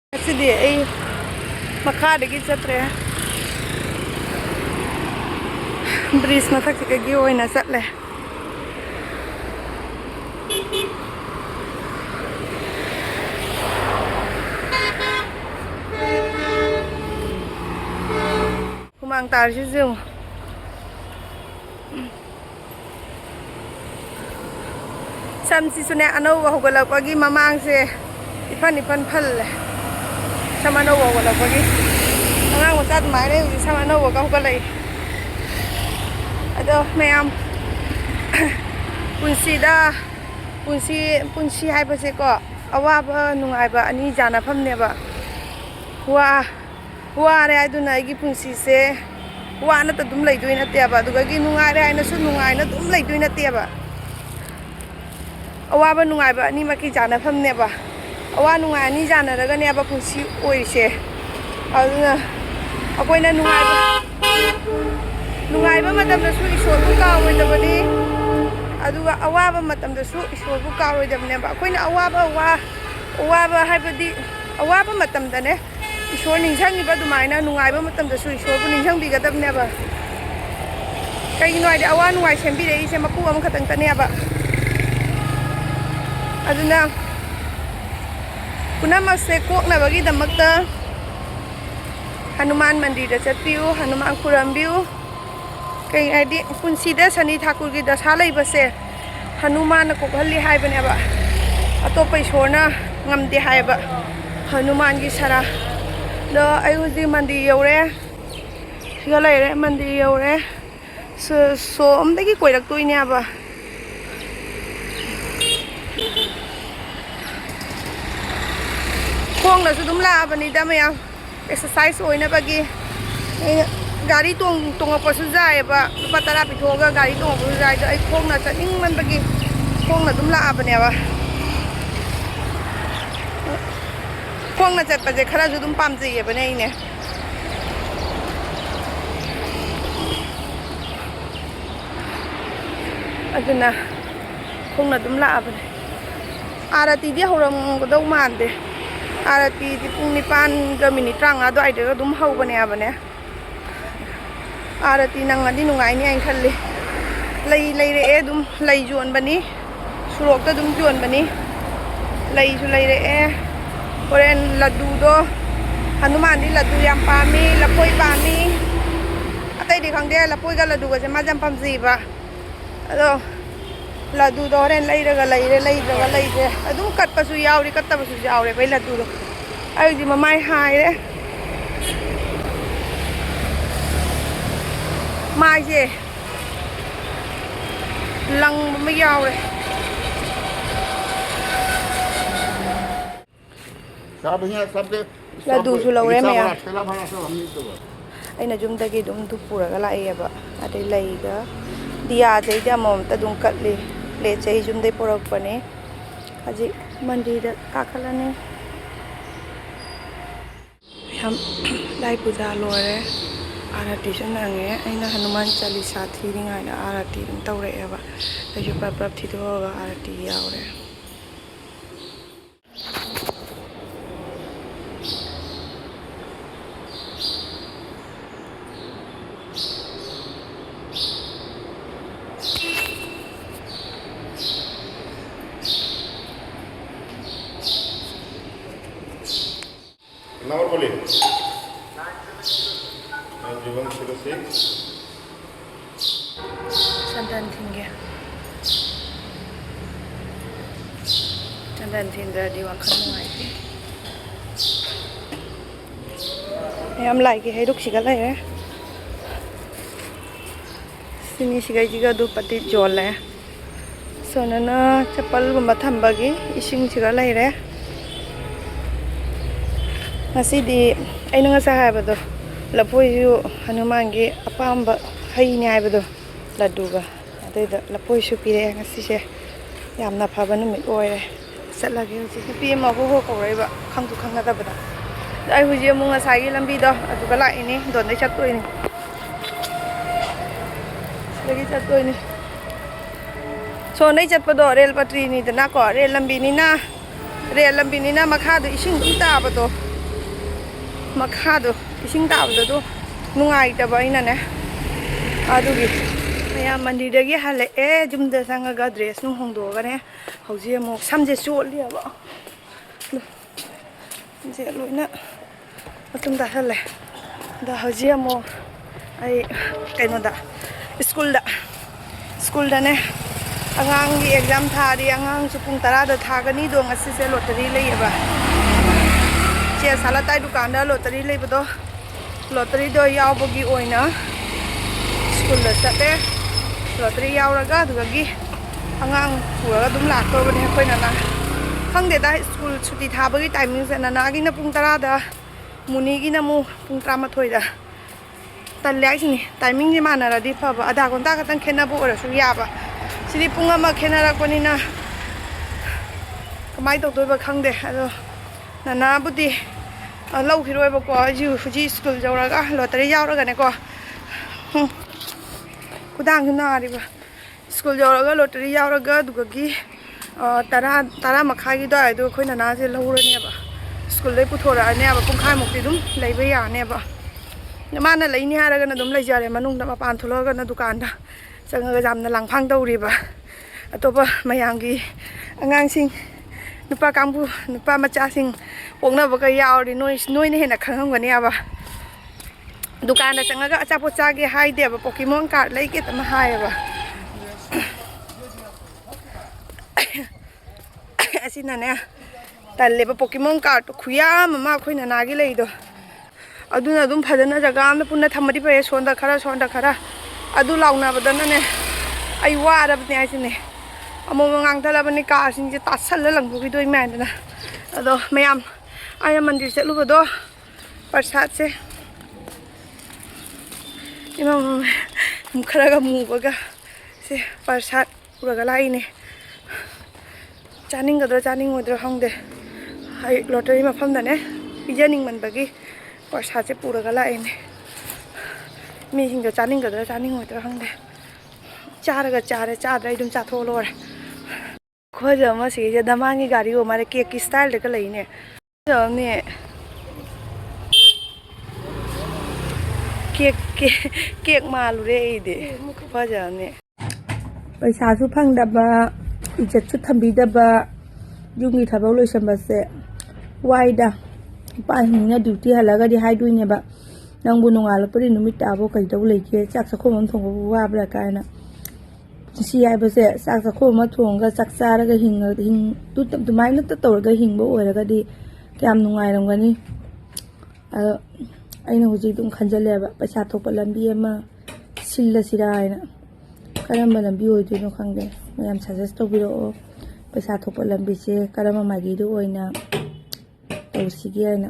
Asidi ay makadagi chatre bridge mathak kagi oina chatle humang tar si jung samsi sune ano wa hogalak pagi mamang se ipan phal sama no wa la pagi angang mo tat mai re sama no wa ka hogalai ado mayam punshi haibase ko awaba nungaiba ani jana phamne ba wa re aduna igi punshi se wa na ta dum lai doina te ba duga gi nungai re na su nungai na dum lai doina te ba awaba nungaiba ani maki jana phamne ba awa nungai ani janaraga ne ba punshi oirise aduna akoina nungaiba matam da su isor bu ka oi da bani aduga awaba matam da su isor bu ka oi da ne ba akoina awaba haibadi awaba matam da ne isor ningsangi ba dumaina nungaiba matam da su isor bu ningsang bi ga da ne ba kai noi da awa nungai sembi re ise mapu am khatang ta ne ba aduna punamase kokna bagi damakta Hanuman mandir da chatpiu Hanuman kurambiu kai adi punshi da sani thakur gi da salai base Hanuman ko khalli haibane ba atopai sorna ngamde haiba Hanuman gi sara do ai huji mandi yore siga laire mandi yore so amdagi koirak toine aba khong na su dum la bani da mayam exercise oina bagi gari tong pa su jai ba lupa tara pithoga gari tong pa su jai da ai khong na chaning man bagi khong na dum la bani ba khong na chat pa je khara ju dum pam ji ba nei ne aduna khong na dum la bani arati di horam godau mande arati di pung nipan ga minit rang ado ai de dum hau bane abane arati nang adi nungai ni ai khalli lei re e dum lei jon bani surok ta dum jon bani lei su lei re e oren laddu do Hanuman di laddu yam pami lapoi pami atai di khangde lapoi ga laddu ga se ma jam pam ji ba ado laddu do oren lei re adum kat pa su yauri kat ta pa su yaure bai laddu do ai ji mamai hai re mai je lang ma yaure laddu su laure me ya aina jum da gi dum du pura ga lai ba adai lai ga diya jai da mom ta dum katli le chai jum dei porak pane aji mandir da kakhalane ham lai puja lore arati sanange aina Hanuman Chalisa thiringa na arati dum tawre eba ayu pap thidhoga arati yaure Number boleh. 9106. Sandan thinge. Sandan thinda di wakhan ngai. Yam lai ki hai ruk sigal hai. Sini sigai jiga du pati jol hai. Sonana chapal gumba thambagi ising sigal hai re. Masidi aina nga sa haibado lapoi yu Hanuman gi apamba hai ni haibado laddu ga adeda lapoi su pire ngasi se yamna phaba numit oire satlage ji pi ma ho ko reba khangdu khanga da bada ai huji mu nga sai gi lambi do adu ga lai ni don dai chat toi ni lagi chat toi ni so nei chat pa do rel patri ni da na ko rel lambi ni na makha do ising dum ta ba do makado ising tabdo nungaitaba ainane adugi mayam mandiragi halae jumda sangaga dress nu hongdogane hauji amuk samje chotliaba je loina matum da hale da hauji amuk ai kaino da school da ne angang gi exam thari angang chu pung 10 da thagani do ngasi se lottery leiba che sala tai dukan da lottery leibado lottery do yawbogi oina school da sate lottery yawraga dugagi angang puraga dum lakto bani koina na khangde da school chuti thabagi timing se na gi na pung 10 da muni gi na mu pung 13 da talai sini timing ji manara di phaba adha gonta ka tang khena bu ora su yaba sidi pung ama khena ra koni na kamai to ba khangde ado nana budi lau khiroi ba ko ju fuji school jawraga lottery yawraga ne ko kudang na ri ba school jawraga lottery yawraga dugagi tara makhai gi da do khoi nana je lawrani ba school dai puthora ne ba pung khai mukti dum leiba ya ne ba mana leini haraga na dum leijare manung da mapan thologa na dukan da changa jamna langphang dawri ba atoba mayangi angang sing nupa kambu nupa macha sing pongna ba ka yauri noi ne hena khangam gani aba dukan da changa ga achapo chage hai de ba pokemon card lei ke tama hai ba asina ne talle ba pokemon card khuya mama khoina na gi lei do aduna dum phadana jaga amna punna thamari pa sonda khara adu launa badana ne ai warab ne asine amo ngang thala bani ka sin je tasal lang bu gi doi man na ado mayam aya mandir se lu do prasad se imam khara ga mu baga se prasad pura lai ne chaning gadra chaning odra hongde hai lottery ma pham da ne pijaning man bagi prasad se pura ga lai ne mi hinga chaning gadra chaning odra hongde charaga chadrai dum cha tholo re khoja ma si je damangi gari go mare cake ki style de ka lai ne jo ne cake malu re ide khoja ne paisa su phang da ba ijat su thambi da ba jungi thabau loi samba se waida pa hinga duty halaga di hai dui ne ba nangbu nungala pari numit ta bo kai dau lei ke chak sa khom thong bu wa bra kai na si Haibase sak sa khom ma thong ga chak sa ra ga hing tu tam tu mai na ta tor ga hing bo ora ga di kyam nungai ram ga ni aina huji dum khanjale ba paisa thokpa lambi ama silla sira aina karamba lambi oi du no khangde mayam suggest to biro paisa thokpa lambi se karama magi du oina tawsigi aina